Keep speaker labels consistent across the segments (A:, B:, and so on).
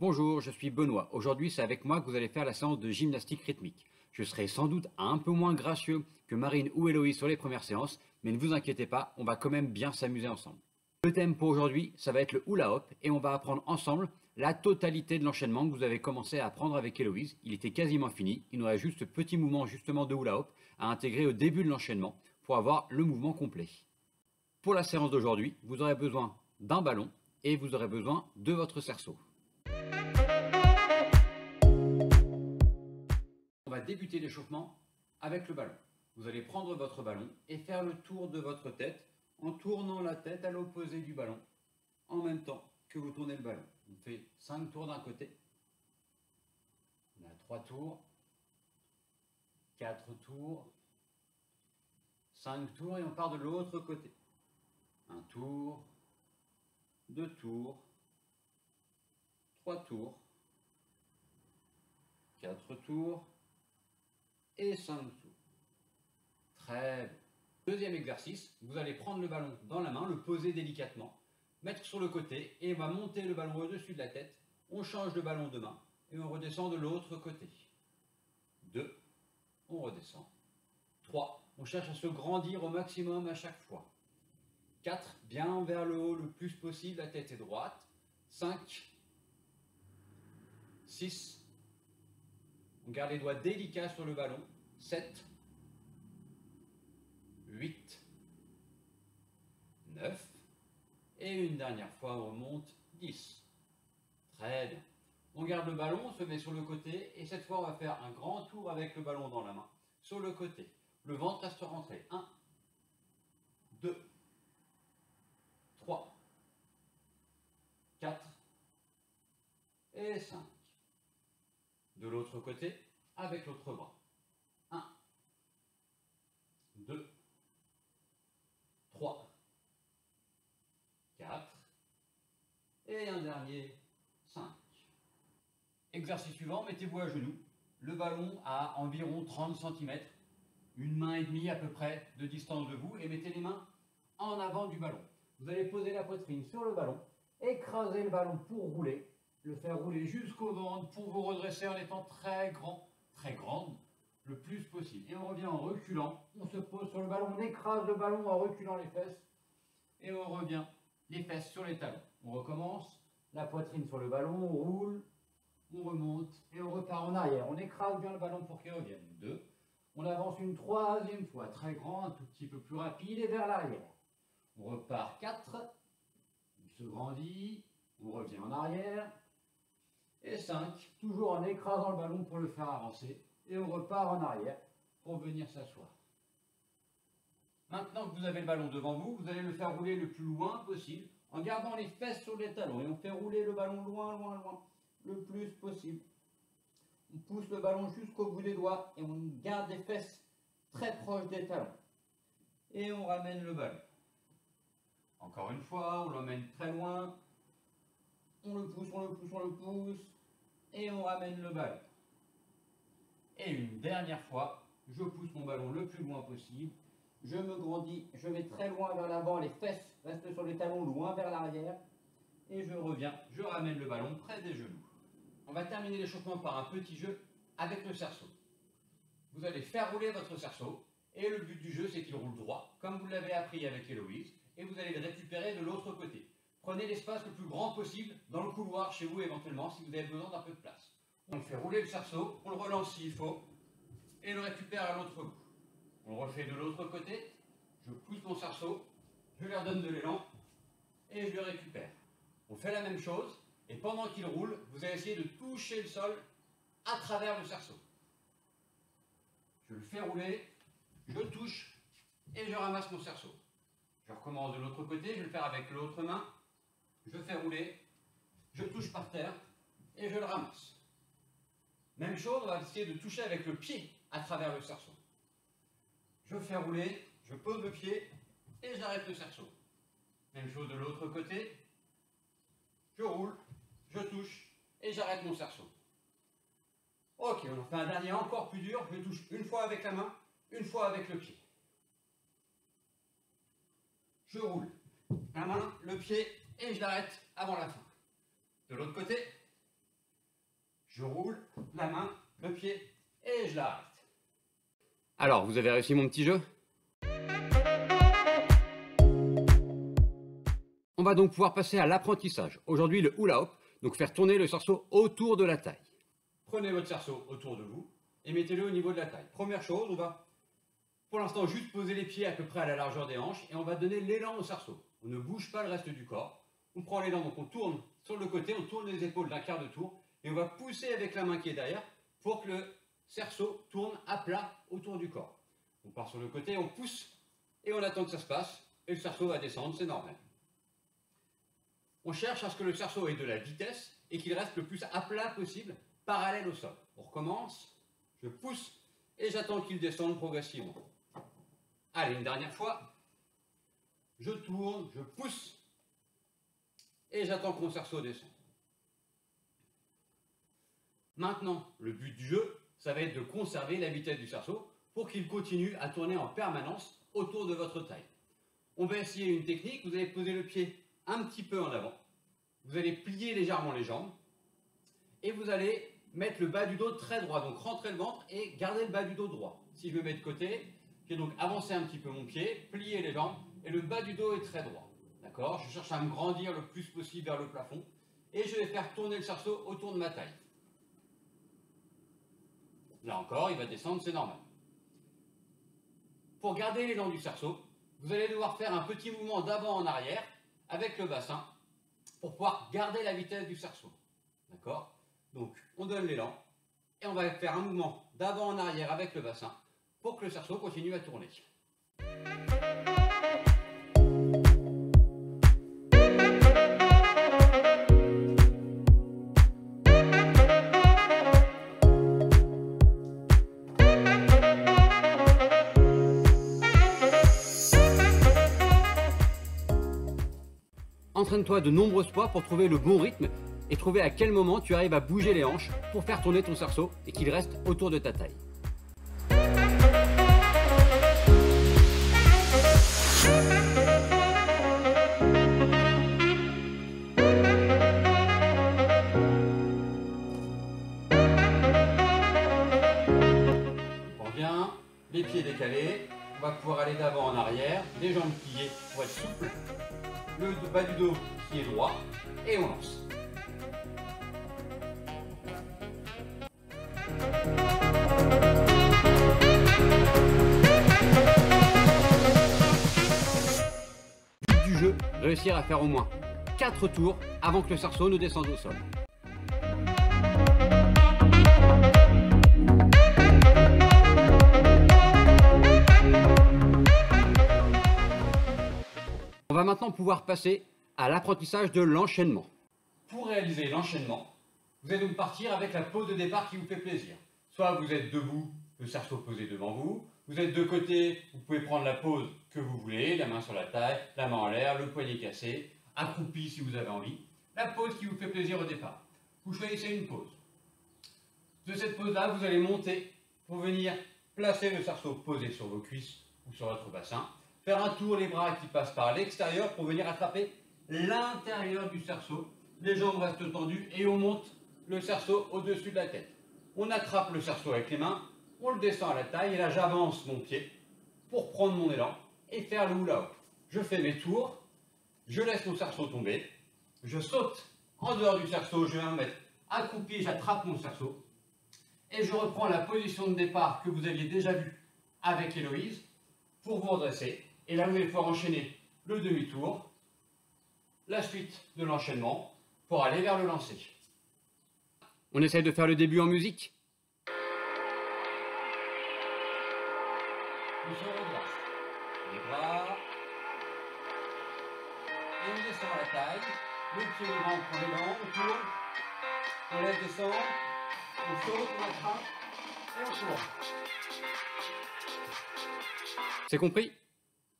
A: Bonjour, je suis Benoît. Aujourd'hui, c'est avec moi que vous allez faire la séance de gymnastique rythmique. Je serai sans doute un peu moins gracieux que Marine ou Héloïse sur les premières séances, mais ne vous inquiétez pas, on va quand même bien s'amuser ensemble. Le thème pour aujourd'hui, ça va être le hula hop et on va apprendre ensemble la totalité de l'enchaînement que vous avez commencé à apprendre avec Héloïse. Il était quasiment fini, il nous reste juste ce petit mouvement justement de hula hop à intégrer au début de l'enchaînement pour avoir le mouvement complet. Pour la séance d'aujourd'hui, vous aurez besoin d'un ballon et vous aurez besoin de votre cerceau. On va débuter l'échauffement avec le ballon. Vous allez prendre votre ballon et faire le tour de votre tête en tournant la tête à l'opposé du ballon en même temps que vous tournez le ballon. On fait 5 tours d'un côté. On a 3 tours, 4 tours, 5 tours et on part de l'autre côté. Un tour, 2 tours, 3 tours, 4 tours et 5 tours. Très bien. Deuxième exercice, vous allez prendre le ballon dans la main, le poser délicatement, mettre sur le côté et on va monter le ballon au-dessus de la tête. On change de ballon de main et on redescend de l'autre côté. 2, on redescend. 3, on cherche à se grandir au maximum à chaque fois. 4, bien vers le haut le plus possible, la tête est droite. 5, 6, on garde les doigts délicats sur le ballon. 7, 8, 9, et une dernière fois on remonte, 10. Très bien. On garde le ballon, on se met sur le côté, et cette fois on va faire un grand tour avec le ballon dans la main, sur le côté. Le ventre reste rentré. 1, 2, 3, 4 et 5. De l'autre côté, avec l'autre bras. 1, 2, 3, 4, et un dernier, 5. Exercice suivant, mettez-vous à genoux, le ballon à environ 30 cm, une main et demie à peu près de distance de vous, et mettez les mains en avant du ballon. Vous allez poser la poitrine sur le ballon, écraser le ballon pour rouler, le faire rouler jusqu'au ventre pour vous redresser en étant très grand, très grande, le plus possible. Et on revient en reculant, on se pose sur le ballon, on écrase le ballon en reculant les fesses, et on revient les fesses sur les talons. On recommence, la poitrine sur le ballon, on roule, on remonte et on repart en arrière. On écrase bien le ballon pour qu'il revienne. 2, on avance une troisième fois, très grand, un tout petit peu plus rapide et vers l'arrière. On repart 4, on se grandit, on revient en arrière. Et 5, toujours en écrasant le ballon pour le faire avancer. Et on repart en arrière pour venir s'asseoir. Maintenant que vous avez le ballon devant vous, vous allez le faire rouler le plus loin possible en gardant les fesses sur les talons. Et on fait rouler le ballon loin, loin, loin, le plus possible. On pousse le ballon jusqu'au bout des doigts et on garde les fesses très proches des talons. Et on ramène le ballon. Encore une fois, on l'emmène très loin. On le pousse, on le pousse, on le pousse. Et on ramène le ballon. Et une dernière fois, je pousse mon ballon le plus loin possible. Je me grandis, je vais très loin vers l'avant, les fesses restent sur les talons, loin vers l'arrière. Et je reviens, je ramène le ballon près des genoux. On va terminer l'échauffement par un petit jeu avec le cerceau. Vous allez faire rouler votre cerceau. Et le but du jeu, c'est qu'il roule droit, comme vous l'avez appris avec Héloïse. Et vous allez le récupérer de l'autre côté. Prenez l'espace le plus grand possible dans le couloir chez vous éventuellement si vous avez besoin d'un peu de place. On fait rouler le cerceau, on le relance s'il faut et le récupère à l'autre bout. On le refait de l'autre côté, je pousse mon cerceau, je lui redonne de l'élan et je le récupère. On fait la même chose et pendant qu'il roule, vous allez essayer de toucher le sol à travers le cerceau. Je le fais rouler, je touche et je ramasse mon cerceau. Je recommence de l'autre côté, je vais le faire avec l'autre main. Je fais rouler, je touche par terre et je le ramasse. Même chose, on va essayer de toucher avec le pied à travers le cerceau. Je fais rouler, je pose le pied et j'arrête le cerceau. Même chose de l'autre côté. Je roule, je touche et j'arrête mon cerceau. Ok, on en fait un dernier encore plus dur. Je touche une fois avec la main, une fois avec le pied. Je roule. La main, le pied et je l'arrête avant la fin. De l'autre côté, Je roule la main, le pied et je l'arrête.
B: Alors, vous avez réussi mon petit jeu? On va donc pouvoir passer à l'apprentissage. Aujourd'hui, le hula hoop, donc faire tourner le cerceau autour de la taille.
A: Prenez votre cerceau autour de vous et mettez-le au niveau de la taille. Première chose, on va pour l'instant juste poser les pieds à peu près à la largeur des hanches et on va donner l'élan au cerceau. On ne bouge pas le reste du corps. On prend l'élan, donc on tourne sur le côté, on tourne les épaules d'un quart de tour et on va pousser avec la main qui est derrière pour que le cerceau tourne à plat autour du corps. On part sur le côté, on pousse et on attend que ça se passe et le cerceau va descendre, c'est normal. On cherche à ce que le cerceau ait de la vitesse et qu'il reste le plus à plat possible, parallèle au sol. On recommence, je pousse et j'attends qu'il descende progressivement. Allez, une dernière fois. Je tourne, je pousse et j'attends que mon cerceau descende. Maintenant, le but du jeu, ça va être de conserver la vitesse du cerceau pour qu'il continue à tourner en permanence autour de votre taille. On va essayer une technique, vous allez poser le pied un petit peu en avant, vous allez plier légèrement les jambes et vous allez mettre le bas du dos très droit, donc rentrer le ventre et garder le bas du dos droit. Si je me mets de côté, je vais donc avancer un petit peu mon pied, plier les jambes et le bas du dos est très droit. D'accord? Je cherche à me grandir le plus possible vers le plafond et je vais faire tourner le cerceau autour de ma taille. Là encore, il va descendre, c'est normal. Pour garder l'élan du cerceau, vous allez devoir faire un petit mouvement d'avant en arrière avec le bassin pour pouvoir garder la vitesse du cerceau. D'accord? Donc, on donne l'élan et on va faire un mouvement d'avant en arrière avec le bassin pour que le cerceau continue à tourner.
B: Entraîne-toi de nombreuses fois pour trouver le bon rythme et trouver à quel moment tu arrives à bouger les hanches pour faire tourner ton cerceau et qu'il reste autour de ta taille.
A: On revient, les pieds décalés, on va pouvoir aller d'avant en arrière, les jambes pliées pour être souple, le bas du dos qui est droit et on lance.
B: But du jeu, réussir à faire au moins 4 tours avant que le cerceau ne descende au sol. On va maintenant pouvoir passer à l'apprentissage de l'enchaînement.
A: Pour réaliser l'enchaînement, vous allez donc partir avec la pose de départ qui vous fait plaisir. Soit vous êtes debout, le cerceau posé devant vous, vous êtes de côté, vous pouvez prendre la pose que vous voulez, la main sur la taille, la main en l'air, le poignet cassé, accroupi si vous avez envie. La pose qui vous fait plaisir au départ. Vous choisissez une pose. De cette pose-là, vous allez monter pour venir placer le cerceau posé sur vos cuisses ou sur votre bassin. Faire un tour les bras qui passent par l'extérieur pour venir attraper l'intérieur du cerceau. Les jambes restent tendues et on monte le cerceau au-dessus de la tête. On attrape le cerceau avec les mains, on le descend à la taille et là j'avance mon pied pour prendre mon élan et faire le hula hoop. Je fais mes tours, je laisse mon cerceau tomber, je saute en dehors du cerceau, je vais me mettre accroupi, j'attrape mon cerceau et je reprends la position de départ que vous aviez déjà vue avec Héloïse pour vous redresser. Et là, vous allez pouvoir enchaîner le demi-tour, la suite de l'enchaînement pour aller vers le lancer.
B: On essaye de faire le début en musique.
A: On se redresse. Les bras. Et on descend à la taille. Le pied devant, on prend l'élan, on tourne. On laisse descendre. On saute, on attrape. Et on tourne.
B: C'est compris?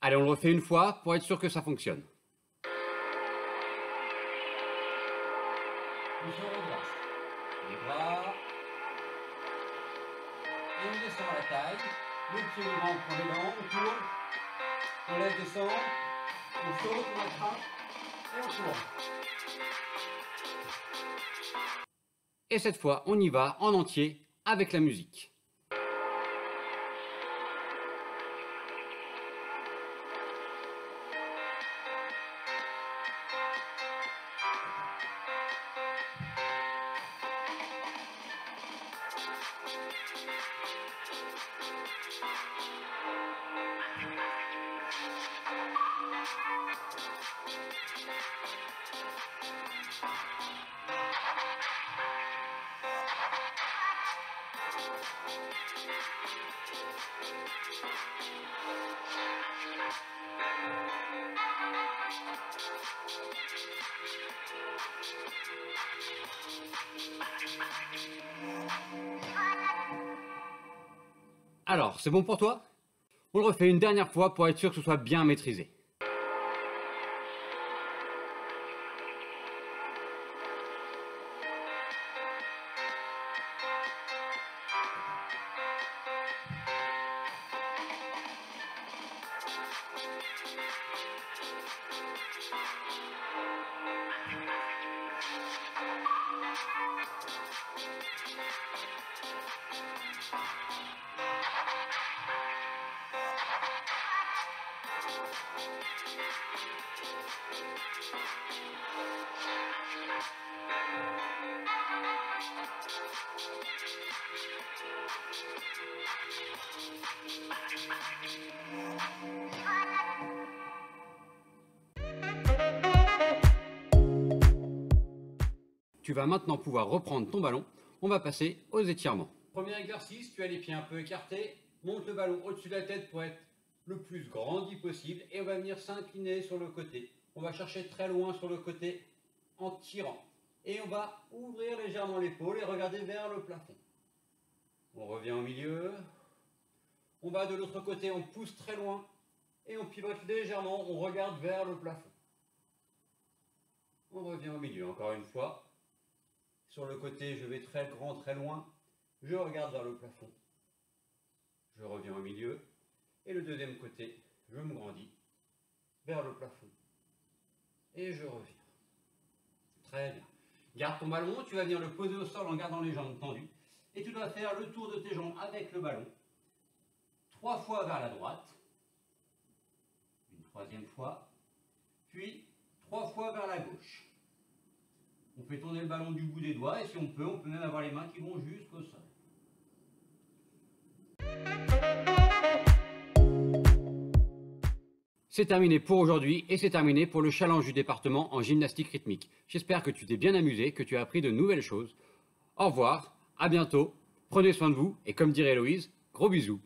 B: Allez, on le refait une fois pour être sûr que ça fonctionne.
A: On se redresse. Les bras. Et on descend à la taille. Le pied devant, on prend l'élan, on tourne. On laisse descendre. On saute, on attrape. Et on tourne.
B: Et cette fois, on y va en entier avec la musique. Alors, c'est bon pour toi? On le refait une dernière fois pour être sûr que ce soit bien maîtrisé. Tu vas maintenant pouvoir reprendre ton ballon. On va passer aux étirements. Premier exercice, tu as les pieds un peu écartés. Monte le ballon au-dessus de la tête pour être le plus grandi possible. Et on va venir s'incliner sur le côté. On va chercher très loin sur le côté en tirant. Et on va ouvrir légèrement l'épaule et regarder vers le plafond. On revient au milieu. On va de l'autre côté, on pousse très loin. Et on pivote légèrement, on regarde vers le plafond. On revient au milieu, encore une fois. Sur le côté, je vais très grand, très loin. Je regarde vers le plafond. Je reviens au milieu. Et le deuxième côté, je me grandis vers le plafond. Et je reviens. Très bien. Garde ton ballon, tu vas venir le poser au sol en gardant les jambes tendues. Et tu dois faire le tour de tes jambes avec le ballon. 3 fois vers la droite. Une troisième fois. Puis 3 fois vers la gauche. On fait tourner le ballon du bout des doigts et si on peut même avoir les mains qui vont jusqu'au sol. C'est terminé pour aujourd'hui et c'est terminé pour le challenge du département en gymnastique rythmique. J'espère que tu t'es bien amusé, que tu as appris de nouvelles choses. Au revoir, à bientôt, prenez soin de vous et comme dirait Héloïse, gros bisous.